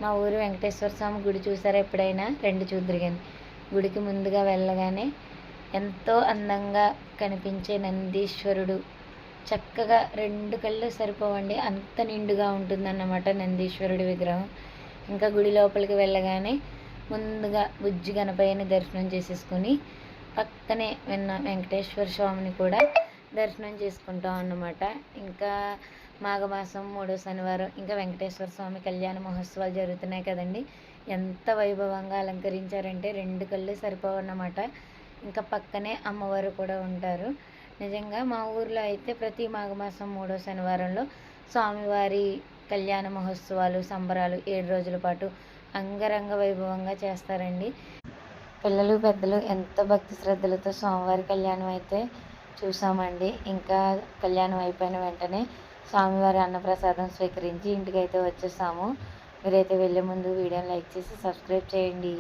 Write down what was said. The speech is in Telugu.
మా ఊరు వెంకటేశ్వర స్వామి గుడి చూసారా ఎప్పుడైనా? రండి చూద్దురు గాని. గుడికి ముందుగా వెళ్ళగానే ఎంతో అందంగా కనిపించే నందీశ్వరుడు, చక్కగా 2 కళ్ళు సరిపోవండి, అంత నిండుగా ఉంటుందన్నమాట నందీశ్వరుడి విగ్రహం. ఇంకా గుడి లోపలికి వెళ్ళగానే ముందుగా బుజ్జి గణపయ్యని దర్శనం చేసేసుకొని పక్కనే వెంకటేశ్వర స్వామిని కూడా దర్శనం చేసుకుంటాం అన్నమాట. ఇంకా మాఘమాసం 3వ శనివారం ఇంకా వెంకటేశ్వర స్వామి కళ్యాణ మహోత్సవాలు జరుగుతున్నాయి కదండి. ఎంత వైభవంగా అలంకరించారంటే 2 కళ్ళు సరిపోవన్నమాట. ఇంకా పక్కనే అమ్మవారు కూడా ఉంటారు. నిజంగా మా ఊర్లో అయితే ప్రతి మాఘమాసం 3వ శనివారంలో స్వామివారి కళ్యాణ మహోత్సవాలు, సంబరాలు 7 రోజుల పాటు అంగరంగ వైభవంగా చేస్తారండి. పిల్లలు పెద్దలు ఎంతో భక్తి శ్రద్ధలతో స్వామివారి కళ్యాణం అయితే చూసామండి. ఇంకా కళ్యాణం అయిపోయిన వెంటనే స్వామివారి అన్నప్రసాదం స్వీకరించి ఇంటికైతే వచ్చేసాము. మీరైతే వెళ్ళే ముందు వీడియోని లైక్ చేసి సబ్స్క్రైబ్ చేయండి.